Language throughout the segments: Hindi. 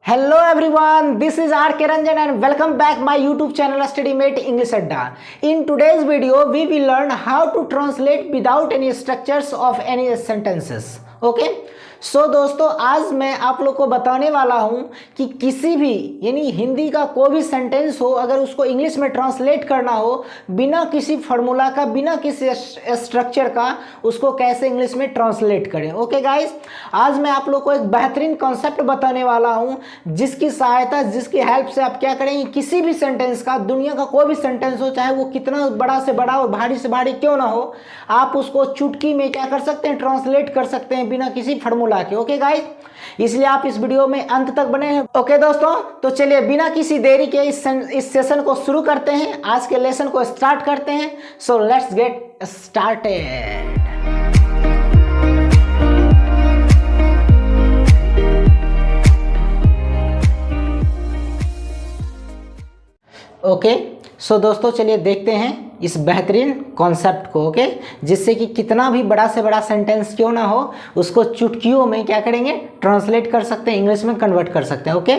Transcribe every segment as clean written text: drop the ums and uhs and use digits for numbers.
Hello everyone, this is R.K. Ranjan and welcome back my YouTube channel StudyMate English Adda. In today's video, we will learn how to translate without any structures of any sentences. Okay? सो दोस्तों आज मैं आप लोग को बताने वाला हूं कि किसी भी यानी हिंदी का कोई भी सेंटेंस हो अगर उसको इंग्लिश में ट्रांसलेट करना हो बिना किसी फार्मूला का बिना किसी स्ट्रक्चर का उसको कैसे इंग्लिश में ट्रांसलेट करें। ओके गाइस, आज मैं आप लोग को एक बेहतरीन कॉन्सेप्ट बताने वाला हूं जिसकी सहायता जिसकी हेल्प से आप क्या करेंगे, किसी भी सेंटेंस का दुनिया का कोई भी सेंटेंस हो चाहे वो कितना बड़ा से बड़ा और भारी से भारी क्यों ना हो, आप उसको चुटकी में क्या कर सकते हैं, ट्रांसलेट कर सकते हैं बिना किसी फार्मूला के। ओके गाइस, इसलिए आप इस वीडियो में अंत तक बने हैं। ओके दोस्तों, तो चलिए बिना किसी देरी के इस सेशन को शुरू करते हैं, आज के लेसन को स्टार्ट करते हैं। So let's get started. Okay so दोस्तों चलिए देखते हैं इस बेहतरीन कॉन्सेप्ट को। ओके, जिससे कि कितना भी बड़ा से बड़ा सेंटेंस क्यों ना हो उसको चुटकियों में क्या करेंगे, ट्रांसलेट कर सकते हैं, इंग्लिश में कन्वर्ट कर सकते हैं। ओके,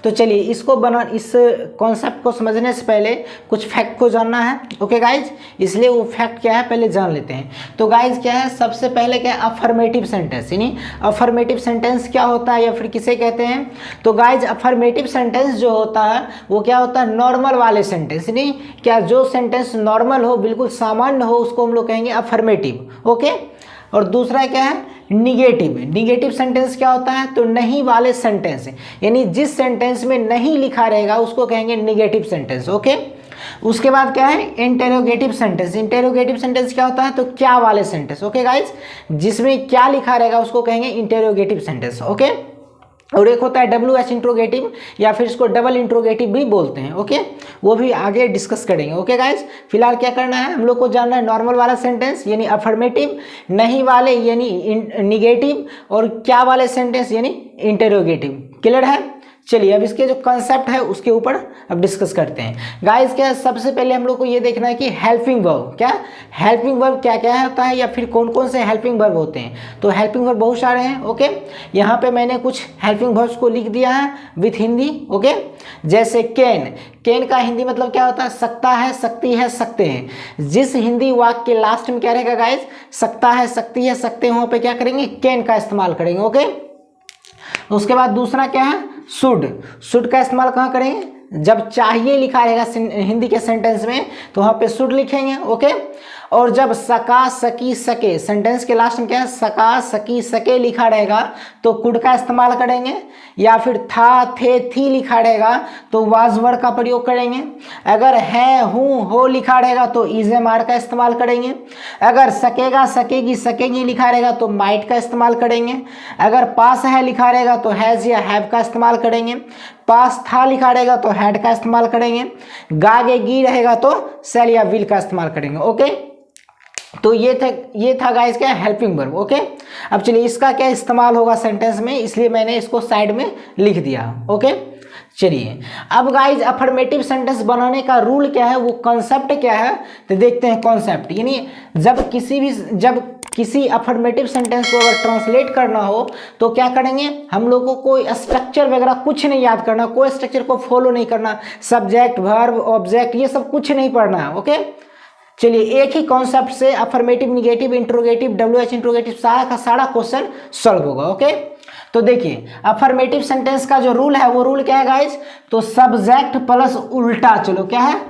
तो चलिए इस कॉन्सेप्ट को समझने से पहले कुछ फैक्ट को जानना है। ओके गाइज, इसलिए वो फैक्ट क्या है पहले जान लेते हैं। तो गाइज क्या है, सबसे पहले क्या है, अफर्मेटिव सेंटेंस। यानी अफर्मेटिव सेंटेंस क्या होता है या फिर किसे कहते हैं, तो गाइज अफर्मेटिव सेंटेंस जो होता है वो क्या होता है, नॉर्मल वाले सेंटेंस। यानी क्या, जो सेंटेंस नॉर्मल हो, बिल्कुल सामान्य हो, उसको हम लोग कहेंगे अफर्मेटिव। ओके, और दूसरा क्या है, निगेटिव। निगेटिव सेंटेंस क्या होता है, तो नहीं वाले सेंटेंस, यानी जिस सेंटेंस में नहीं लिखा रहेगा उसको कहेंगे निगेटिव सेंटेंस। ओके, उसके बाद क्या है, इंटेरोगेटिव सेंटेंस। इंटेरोगेटिव सेंटेंस क्या होता है, तो क्या वाले सेंटेंस। ओके गाइज, जिसमें क्या लिखा रहेगा उसको कहेंगे इंटेरोगेटिव सेंटेंस। ओके, और एक होता है WH इंट्रोगेटिव या फिर इसको डबल इंट्रोगेटिव भी बोलते हैं। ओके, वो भी आगे डिस्कस करेंगे। ओके गाइज, फिलहाल क्या करना है, हम लोग को जानना है नॉर्मल वाला सेंटेंस यानी अफर्मेटिव, नहीं वाले यानी निगेटिव, और क्या वाले सेंटेंस यानी इंटेरोगेटिव। क्लियर है? चलिए अब इसके जो कंसेप्ट है उसके ऊपर अब डिस्कस करते हैं। गाइस क्या, सबसे पहले हम लोग को ये देखना है कि हेल्पिंग वर्ब क्या, हेल्पिंग वर्ब क्या क्या होता है या फिर कौन कौन से हेल्पिंग वर्ब होते हैं। तो हेल्पिंग वर्ब बहुत सारे हैं। ओके, यहाँ पे मैंने कुछ हेल्पिंग वर्ब्स को लिख दिया है विथ हिंदी। ओके, जैसे कैन। कैन का हिंदी मतलब क्या होता है, सकता है, सकती है, सकते हैं। जिस हिंदी वाक्य के लास्ट में क्या रहेगा गाइस, सकता है, सकती है, सकते हैं, वहाँ पे क्या करेंगे, कैन का इस्तेमाल करेंगे। ओके, उसके बाद दूसरा क्या है, शुड। शुड का इस्तेमाल कहाँ करेंगे, जब चाहिए लिखा रहेगा हिंदी के सेंटेंस में तो वहाँ पे शुड लिखेंगे। ओके, और जब सका, सकी, सके सेंटेंस के लास्ट में क्या है, सका, सकी, सके लिखा रहेगा तो कुड का इस्तेमाल करेंगे, या फिर था, थे, थी लिखा रहेगा तो वाज वर्ड का प्रयोग करेंगे। अगर है, हूँ, हो लिखा रहेगा तो इज एम आर का इस्तेमाल करेंगे। अगर सकेगा, सकेगी, सकेगी लिखा रहेगा तो माइट का इस्तेमाल करेंगे। अगर पास है लिखा रहेगा तो हैज या हैव का इस्तेमाल करेंगे। पास था लिखा रहेगा तो हैड का इस्तेमाल करेंगे। गागे गी रहेगा तो सेल या विल का इस्तेमाल करेंगे। ओके, तो ये था गाइस क्या, हेल्पिंग वर्ब। ओके, अब चलिए इसका क्या इस्तेमाल होगा सेंटेंस में, इसलिए मैंने इसको साइड में लिख दिया। ओके, चलिए अब गाइस अफर्मेटिव सेंटेंस बनाने का रूल क्या है, वो कॉन्सेप्ट क्या है, तो देखते हैं कॉन्सेप्ट। यानी जब किसी अफर्मेटिव सेंटेंस को अगर ट्रांसलेट करना हो तो क्या करेंगे, हम लोगों को कोई स्ट्रक्चर वगैरह कुछ नहीं याद करना, कोई स्ट्रक्चर को फॉलो नहीं करना, सब्जेक्ट, वर्ब, ऑब्जेक्ट ये सब कुछ नहीं पढ़ना है। ओके, चलिए एक ही कॉन्सेप्ट से affirmative, negative, interrogative, WH interrogative सारा का सारा क्वेश्चन सॉल्व होगा। ओके, तो देखिए अफर्मेटिव सेंटेंस का जो रूल है वो रूल क्या है गाइस, तो सब्जेक्ट प्लस उल्टा चलो। क्या है,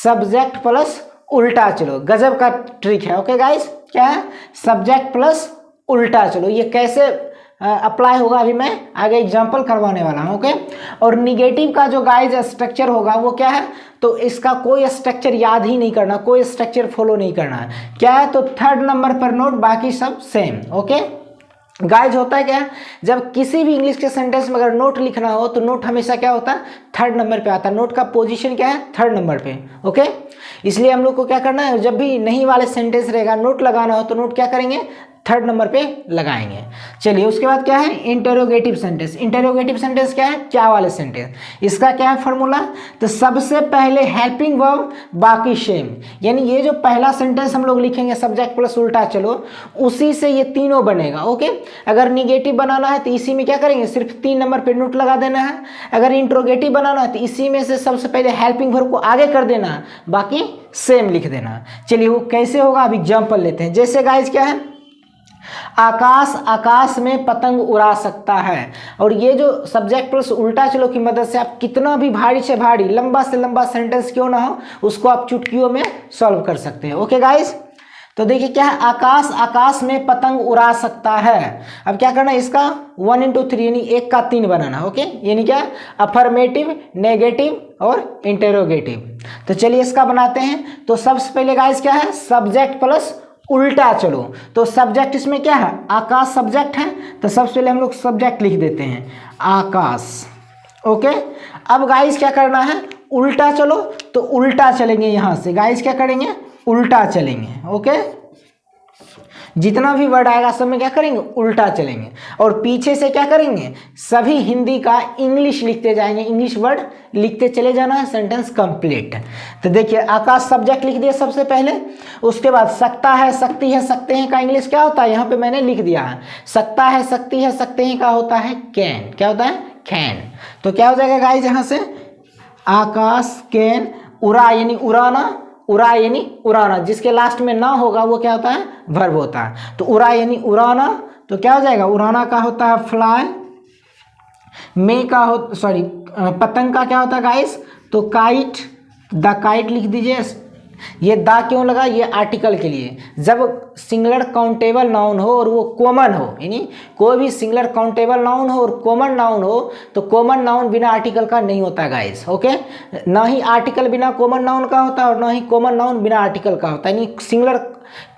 सब्जेक्ट प्लस उल्टा चलो, गजब का ट्रिक है। ओके गाइस, क्या है, सब्जेक्ट प्लस उल्टा चलो। ये कैसे अप्लाई होगा अभी मैं आगे एग्जांपल करवाने वाला हूँ। ओके, और निगेटिव का जो गाइस स्ट्रक्चर होगा वो क्या है, तो इसका कोई स्ट्रक्चर याद ही नहीं करना, कोई स्ट्रक्चर फॉलो नहीं करना है। क्या है, तो थर्ड नंबर पर नोट, बाकी सब सेम। ओके गाइज, होता है क्या, जब किसी भी इंग्लिश के सेंटेंस में अगर नोट लिखना हो तो नोट हमेशा क्या होता है, थर्ड नंबर पे आता है। नोट का पोजीशन क्या है, थर्ड नंबर पे। ओके, इसलिए हम लोग को क्या करना है, जब भी नहीं वाले सेंटेंस रहेगा नोट लगाना हो तो नोट क्या करेंगे, थर्ड नंबर पे लगाएंगे। चलिए उसके बाद क्या है, इंटरोगेटिव सेंटेंस। इंटरोगेटिव सेंटेंस क्या है, क्या वाले सेंटेंस। इसका क्या है फॉर्मूला, तो सबसे पहले हेल्पिंग वर्ब बाकी सेम, यानी ये जो पहला सेंटेंस हम लोग लिखेंगे सब्जेक्ट प्लस उल्टा चलो, उसी से ये तीनों बनेगा। ओके, अगर निगेटिव बनाना है तो इसी में क्या करेंगे, सिर्फ 3 नंबर पे नोट लगा देना है। अगर इंट्रोगेटिव बनाना है तो इसी में से सबसे पहले हेल्पिंग वर्ब को आगे कर देना है, बाकी सेम लिख देना। चलिए वो कैसे होगा, अब एग्जाम्पल लेते हैं। जैसे गाइस क्या है, आकाश आकाश में पतंग उड़ा सकता है। और ये जो सब्जेक्ट प्लस उल्टा चलो की मदद से आप कितना भी भारी से भारी लंबा से लंबा सेंटेंस क्यों ना हो उसको आप चुटकियों में सॉल्व कर सकते हैं। ओके गाइस, तो देखिए क्या है, आकाश आकाश में पतंग उड़ा सकता है। अब क्या करना है, इसका 1 into 3 यानी 1 का 3 बनाना। ओके, यानी क्या, अफर्मेटिव, नेगेटिव और इंटेरोगेटिव। तो चलिए इसका बनाते हैं। तो सबसे पहले गाइस क्या है, सब्जेक्ट प्लस उल्टा चलो। तो सब्जेक्ट इसमें क्या है, आकाश सब्जेक्ट है, तो सबसे पहले हम लोग सब्जेक्ट लिख देते हैं आकाश। ओके, अब गाइस क्या करना है, उल्टा चलो, तो उल्टा चलेंगे यहाँ से। गाइस क्या करेंगे, उल्टा चलेंगे। ओके, जितना भी वर्ड आएगा सब में क्या करेंगे, उल्टा चलेंगे। और पीछे से क्या करेंगे, सभी हिंदी का इंग्लिश लिखते जाएंगे, इंग्लिश वर्ड लिखते चले जाना है, सेंटेंस कंप्लीट। तो देखिए आकाश सब्जेक्ट लिख दिया सबसे पहले, उसके बाद सकता है, सकती है, सकते हैं का इंग्लिश क्या होता है, यहाँ पे मैंने लिख दिया है। सकता है, सकती है, सकते हैं का होता है कैन। क्या होता है, कैन। तो क्या हो जाएगा गाइस, यहाँ से आकाश कैन उड़ा यानी उड़ाना, उड़ा यानी उड़ाना, जिसके लास्ट में ना होगा वो क्या होता है, वर्ब होता है। तो उड़ा यानी उड़ाना, तो क्या हो जाएगा, उड़ाना का होता है फ्लाई, मे का हो सॉरी पतंग का क्या होता है गाइस, तो काइट, द काइट लिख दीजिए। ये दा क्यों लगा, ये आर्टिकल के लिए। जब सिंगुलर काउंटेबल नाउन हो और वो कॉमन हो, यानी कोई भी सिंगुलर काउंटेबल नाउन हो और कॉमन नाउन हो, तो कॉमन नाउन बिना आर्टिकल का नहीं होता गाइस। ओके, ना ही आर्टिकल बिना कॉमन नाउन का होता है और ना ही कॉमन नाउन बिना आर्टिकल का होता है। यानी सिंगुलर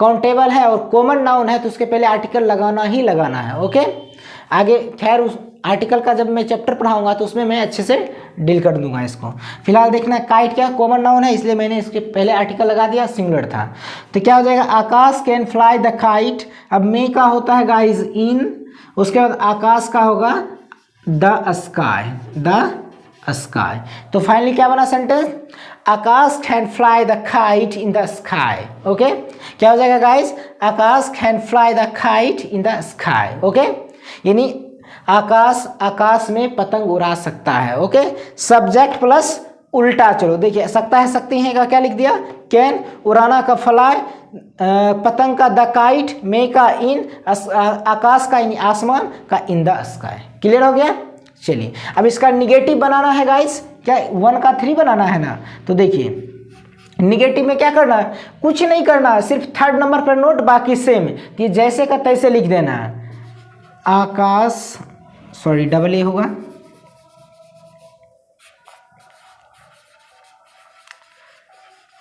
काउंटेबल है और कॉमन नाउन है तो उसके पहले आर्टिकल लगाना ही लगाना है। ओके, आगे खैर उस आर्टिकल का जब मैं चैप्टर पढ़ाऊंगा तो उसमें मैं अच्छे से डील कर दूंगा इसको। फिलहाल देखना है, काइट क्या कॉमन नाउन है, इसलिए मैंने इसके पहले आर्टिकल लगा दिया, सिंगुलर था। तो क्या हो जाएगा, आकाश कैन फ्लाई द काइट। अब मे का होता है गाइस इन, उसके बाद आकाश का होगा द स्काई, द स्काई। तो फाइनली क्या बना sentence, Akash can fly the kite in the sky. Okay, क्या हो जाएगा guys, Akash can fly the kite in the sky. Okay, यानी आकाश आकाश में पतंग उड़ा सकता है। ओके, सब्जेक्ट प्लस उल्टा चलो। देखिए सकता है, सकती हैं का क्या लिख दिया, कैन, उड़ाना का फ्लाई, पतंग का द काइट, मे का इन, आकाश का इन आसमान का इन द स्काई। क्लियर हो गया। चलिए अब इसका निगेटिव बनाना है गाइस, क्या 1 का 3 बनाना है ना। तो देखिए निगेटिव में क्या करना है, कुछ नहीं करना है, सिर्फ थर्ड नंबर पर नोट, बाकी सेम, ये जैसे का तैसे लिख देना है। आकाश सॉरी डबल ए होगा,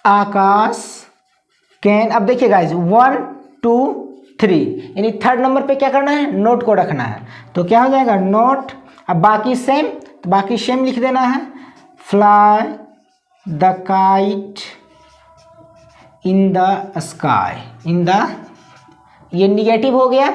आकाश कैन। अब देखिए गाइस 1 2 3 यानी थर्ड नंबर पे क्या करना है, नोट को रखना है। तो क्या हो जाएगा, नोट। अब बाकी सेम, तो बाकी सेम लिख देना है, fly the kite in the sky, in the, ये निगेटिव हो गया।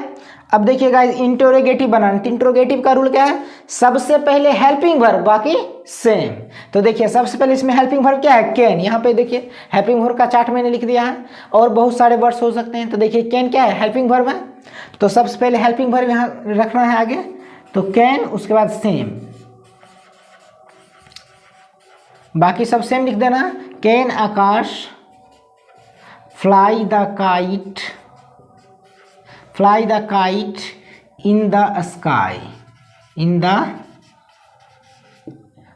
अब देखिए गाइस इंटरोगेटिव बनाना। इंटरोगेटिव का रूल क्या है, सबसे पहले हेल्पिंग वर्ब बाकी सेम। तो देखिए सबसे पहले इसमें हेल्पिंग वर्ब क्या है, कैन। यहाँ पे देखिए हेल्पिंग वर्ब का चार्ट मैंने लिख दिया है, और बहुत सारे वर्ड्स हो सकते हैं। तो देखिए कैन क्या है, हेल्पिंग वर्ब है, तो सबसे पहले हेल्पिंग वर्ब यहाँ रखना है आगे, तो कैन, उसके बाद सेम, बाकी सब सेम लिख देना। Can Akash, fly the kite, fly the kite in the sky, in the,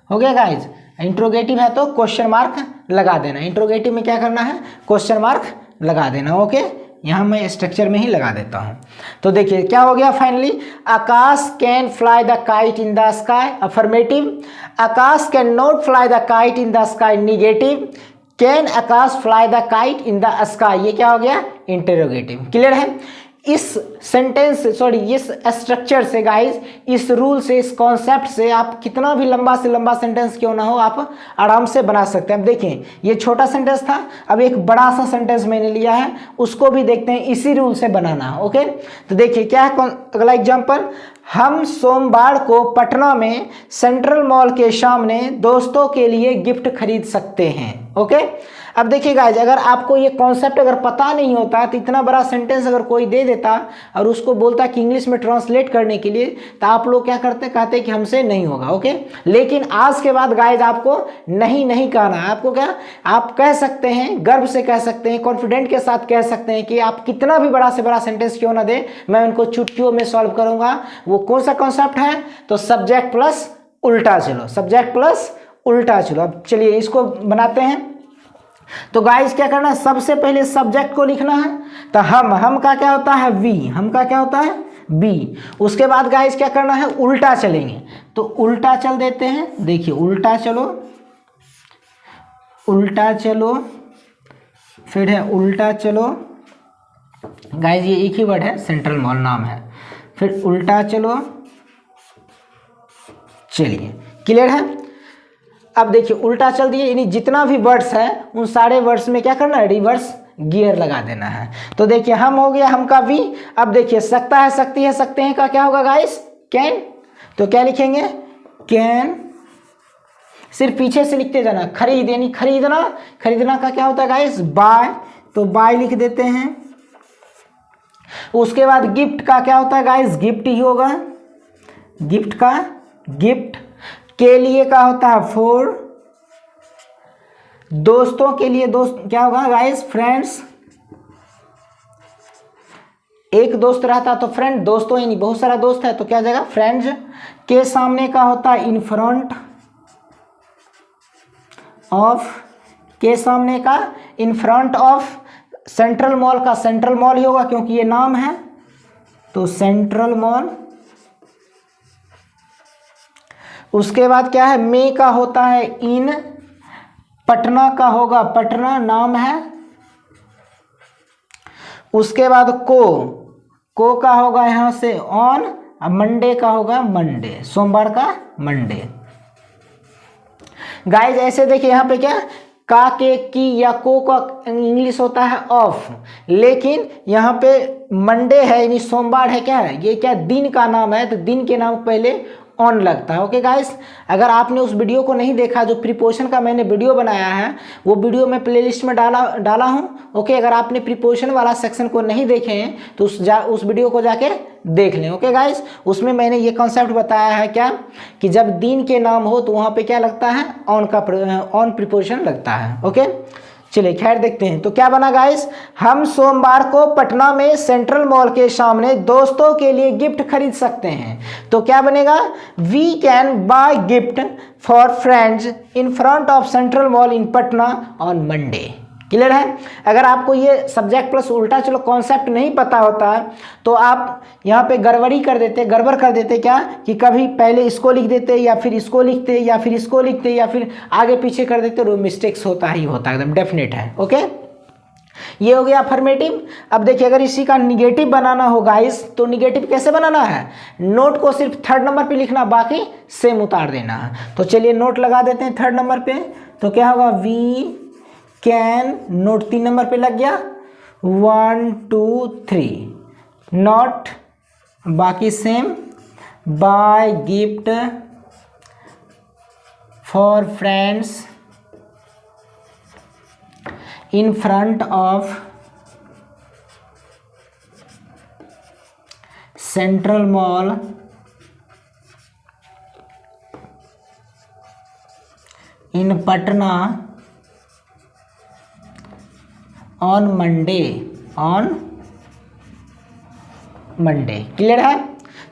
हो गया गाइज। इंट्रोगेटिव है तो क्वेश्चन मार्क लगा देना, इंट्रोगेटिव में क्या करना है, क्वेश्चन मार्क लगा देना। ओके, यहाँ मैं स्ट्रक्चर में ही लगा देता हूँ। तो देखिए क्या हो गया finally, Akash can fly the kite in the sky, affirmative. Akash can not fly the kite in the sky, negative. Can Akash fly the kite in the sky, ये क्या हो गया, इंटरोगेटिव। क्लियर है। इस सेंटेंस सॉरी इस स्ट्रक्चर से गाइज, इस रूल से, इस कॉन्सेप्ट से आप कितना भी लंबा से लंबा सेंटेंस क्यों ना हो आप आराम से बना सकते हैं। अब देखिए ये छोटा सेंटेंस था, अब एक बड़ा सा सेंटेंस मैंने लिया है, उसको भी देखते हैं इसी रूल से बनाना। ओके, तो देखिए क्या है अगला एग्जांपल, हम सोमवार को पटना में सेंट्रल मॉल के सामने दोस्तों के लिए गिफ्ट खरीद सकते हैं। ओके, अब देखिए गाइज, अगर आपको ये कॉन्सेप्ट अगर पता नहीं होता तो इतना बड़ा सेंटेंस अगर कोई दे देता और उसको बोलता कि इंग्लिश में ट्रांसलेट करने के लिए, तो आप लोग क्या करते, कहते कि हमसे नहीं होगा। ओके, लेकिन आज के बाद गाइज आपको नहीं नहीं कहना है, आपको क्या, आप कह सकते हैं, गर्व से कह सकते हैं, कॉन्फिडेंट के साथ कह सकते हैं कि आप कितना भी बड़ा से बड़ा सेंटेंस क्यों ना दे, मैं उनको चुटकियों में सॉल्व करूंगा। वो कौन सा कॉन्सेप्ट है, तो सब्जेक्ट प्लस उल्टा चलो, सब्जेक्ट प्लस उल्टा चलो। अब चलिए इसको बनाते हैं। तो गाइस क्या करना है, सबसे पहले सब्जेक्ट को लिखना है, तो हम का क्या होता है, वी, हम का क्या होता है, बी। उसके बाद गाइस क्या करना है, उल्टा चलेंगे, तो उल्टा चल देते हैं। देखिए उल्टा चलो, उल्टा चलो, फिर है उल्टा चलो। गाइस ये एक ही वर्ड है, सेंट्रल मॉल नाम है, फिर उल्टा चलो। चलिए क्लियर है। अब देखिए उल्टा चल दिए, यानी जितना भी वर्ड्स है उन सारे वर्ड्स में क्या करना है, रिवर्स गियर लगा देना है। तो देखिए हम हो गया, हम का वी। अब देखिए सकता है, सकती है, सकते हैं का क्या होगा गाइस, कैन। तो क्या लिखेंगे, कैन, सिर्फ पीछे से लिखते जाना। खरीद यानी खरीदना, खरीदना का क्या होता है गाइस, बाय, तो बाय लिख देते हैं। उसके बाद गिफ्ट का क्या होता है गाइस, गिफ्ट ही होगा, गिफ्ट का गिफ्ट। के लिए का होता है फॉर, दोस्तों के लिए दोस्त क्या होगा गाइस, फ्रेंड्स। एक दोस्त रहता तो फ्रेंड, दोस्तों यानी बहुत सारा दोस्त है तो क्या जाएगा, फ्रेंड्स। के सामने का होता है इन फ्रंट ऑफ, के सामने का इन फ्रंट ऑफ। सेंट्रल मॉल का सेंट्रल मॉल ही होगा क्योंकि ये नाम है, तो सेंट्रल मॉल। उसके बाद क्या है, मे का होता है इन, पटना का होगा पटना, नाम है। उसके बाद को का होगा यहां से ऑन, अब मंडे का होगा मंडे, सोमवार का मंडे। गाइज ऐसे देखिए यहाँ पे क्या, का के की या को का इंग्लिश होता है ऑफ, लेकिन यहाँ पे मंडे है यानी सोमवार है, क्या है ये, क्या दिन का नाम है, तो दिन के नाम पहले ऑन लगता है। ओके गाइस, अगर आपने उस वीडियो को नहीं देखा, जो प्रीपोजिशन का मैंने वीडियो बनाया है, वो वीडियो मैं प्लेलिस्ट में डाला हूँ। ओके, अगर आपने प्रीपोजिशन वाला सेक्शन को नहीं देखे हैं तो उस वीडियो को जाके देख लें। ओके गाइस, उसमें मैंने ये कॉन्सेप्ट बताया है क्या, कि जब दिन के नाम हो तो वहाँ पे क्या लगता है, ऑन का ऑन प्रीपोजिशन लगता है। ओके चलिए खैर देखते हैं। तो क्या बना गाइस, हम सोमवार को पटना में सेंट्रल मॉल के सामने दोस्तों के लिए गिफ्ट खरीद सकते हैं। तो क्या बनेगा, we can buy gift for friends in front of central mall in Patna on Monday. Clear है। अगर आपको ये सब्जेक्ट प्लस उल्टा चलो कॉन्सेप्ट नहीं पता होता तो आप यहाँ पे गड़बड़ कर देते क्या, कि कभी पहले इसको लिख देते या फिर इसको लिखते या फिर इसको लिखते या फिर आगे पीछे कर देते, तो मिस्टेक्स होता ही होता है, एकदम डेफिनेट है। ओके, ये हो गया अफर्मेटिव। अब देखिए अगर इसी का निगेटिव बनाना हो गाइस, तो निगेटिव कैसे बनाना है, नोट को सिर्फ थर्ड नंबर पे लिखना, बाकी सेम उतार देना है। तो चलिए नोट लगा देते हैं थर्ड नंबर पे। तो क्या होगा, वी कैन, नोट 3 नंबर पे लग गया, 1 2 3, नॉट बाकी same, buy gift for friends in front of central mall in Patna on Monday. Clear है।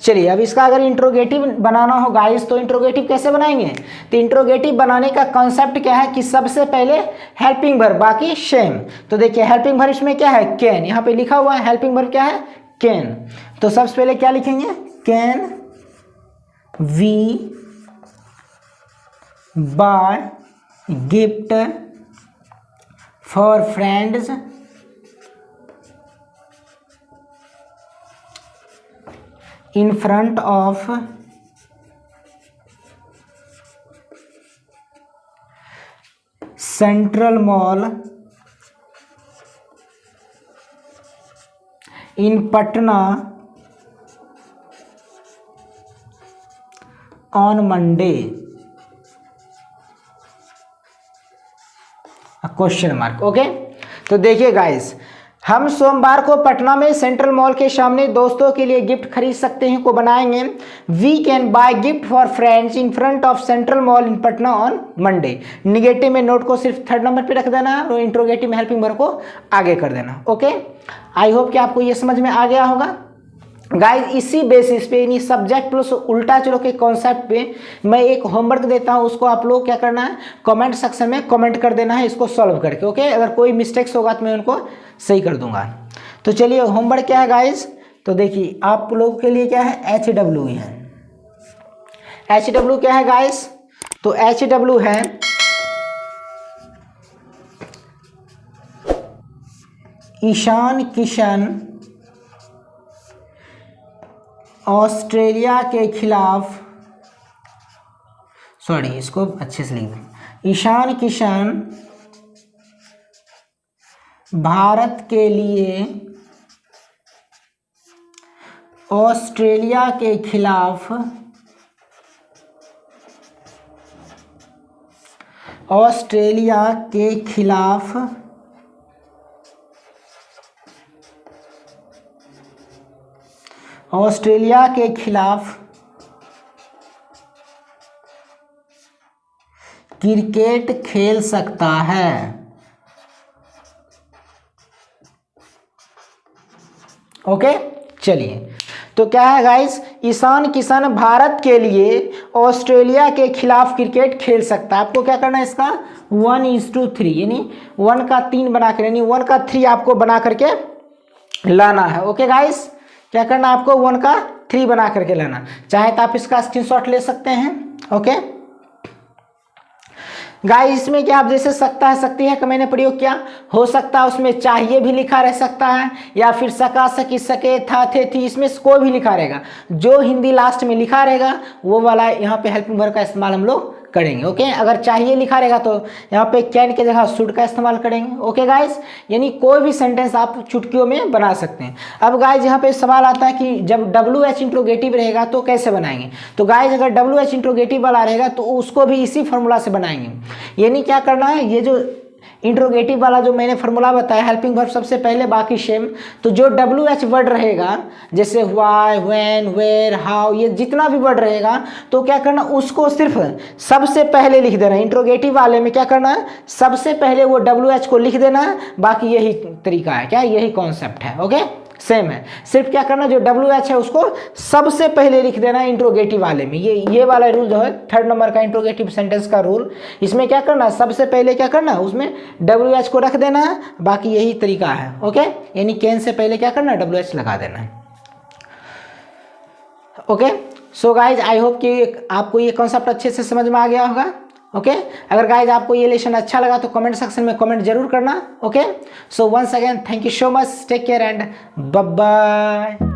चलिए अब इसका अगर इंट्रोगेटिव बनाना हो गाइस, तो इंट्रोगेटिव कैसे बनाएंगे, तो इंट्रोगेटिव बनाने का कॉन्सेप्ट क्या है कि सबसे पहले हेल्पिंग वर्ब, बाकी सेम। तो देखिए हेल्पिंग वर्ब इसमें क्या है, कैन, यहाँ पे लिखा हुआ है हेल्पिंग वर्ब क्या है, कैन। तो सबसे पहले क्या लिखेंगे, can we buy gift for friends in front of central mall in Patna on Monday, question mark. Okay, तो देखिए गाइस, हम सोमवार को पटना में सेंट्रल मॉल के सामने दोस्तों के लिए गिफ्ट खरीद सकते हैं को बनाएंगे। We can buy gift for friends in front of central mall in Patna on Monday. Negative में नोट को सिर्फ थर्ड नंबर पे रख देना और इंट्रोगेटिव में हेल्पिंग वर्ब को आगे कर देना। ओके, आई होप कि आपको ये समझ में आ गया होगा गाइस। इसी बेसिस पे यानी सब्जेक्ट प्लस उल्टा चलो के कॉन्सेप्ट पे मैं एक होमवर्क देता हूँ, उसको आप लोग क्या करना है, कमेंट सेक्शन में कमेंट कर देना है इसको सॉल्व करके। ओके, अगर कोई मिस्टेक्स होगा तो मैं उनको सही कर दूंगा। तो चलिए, होमवर्क क्या है गाइस, तो देखिए आप लोगों के लिए क्या है, HW है। HW क्या है गाइस, तो HW है ईशान किशन ऑस्ट्रेलिया के खिलाफ, सॉरी इसको अच्छे से लिख दें, ईशान किशन भारत के लिए ऑस्ट्रेलिया के खिलाफ क्रिकेट खेल सकता है। ओके, चलिए, तो क्या है गाइस, ईशान किशन भारत के लिए ऑस्ट्रेलिया के खिलाफ क्रिकेट खेल सकता है। आपको क्या करना है, इसका 1:3 यानी 1 का 3 बना कर, यानी 1 का 3 आपको बना करके लाना है। ओके गाइस, क्या करना है आपको, 1 का 3 बना करके लाना। चाहे तो आप इसका स्क्रीनशॉट ले सकते हैं। ओके गाइस, इसमें क्या आप जैसे सकता है सकती है का मैंने प्रयोग किया, हो सकता है उसमें चाहिए भी लिखा रह सकता है, या फिर सका सकी सके था थे थी, इसमें कोई भी लिखा रहेगा। जो हिंदी लास्ट में लिखा रहेगा वो वाला यहाँ पे हेल्पिंग वर्ब का इस्तेमाल हम लोग करेंगे। ओके, अगर चाहिए लिखा रहेगा तो यहाँ पे कैन के जगह शुड का इस्तेमाल करेंगे। ओके गाइस, यानी कोई भी सेंटेंस आप चुटकियों में बना सकते हैं। अब गाइस यहाँ पे सवाल आता है कि जब WH इंट्रोगेटिव रहेगा तो कैसे बनाएंगे। तो गाइस, अगर WH इंट्रोगेटिव वाला रहेगा तो उसको भी इसी फॉर्मूला से बनाएंगे। यानी क्या करना है, ये जो इंट्रोगेटिव वाला जो मैंने फॉर्मूला बताया, हेल्पिंग वर्ब सबसे पहले, बाकी सेम। तो जो WH वर्ड रहेगा, जैसे व्हाई, व्हेन, वेयर, हाउ, ये जितना भी वर्ड रहेगा, तो क्या करना, उसको सिर्फ सबसे पहले लिख देना। इंट्रोगेटिव वाले में क्या करना है, सबसे पहले वो WH को लिख देना है। बाकी यही तरीका है, क्या यही कॉन्सेप्ट है। ओके, सेम है, सिर्फ क्या करना, जो WH है उसको सबसे पहले लिख देना है इंट्रोगेटिव वाले में। ये वाला रूल जो है थर्ड नंबर का इंट्रोगेटिव सेंटेंस का रूल, इसमें क्या करना, सबसे पहले क्या करना, उसमें WH को रख देना है। बाकी यही तरीका है। ओके, यानी कैन से पहले क्या करना, WH लगा देना है। Okay, so guys, I hope कि आपको ये कॉन्सेप्ट अच्छे से समझ में आ गया होगा। ओके, अगर गाइज आपको ये लेसन अच्छा लगा तो कमेंट सेक्शन में कमेंट जरूर करना। Okay, so once again thank you so much, take care and bye bye.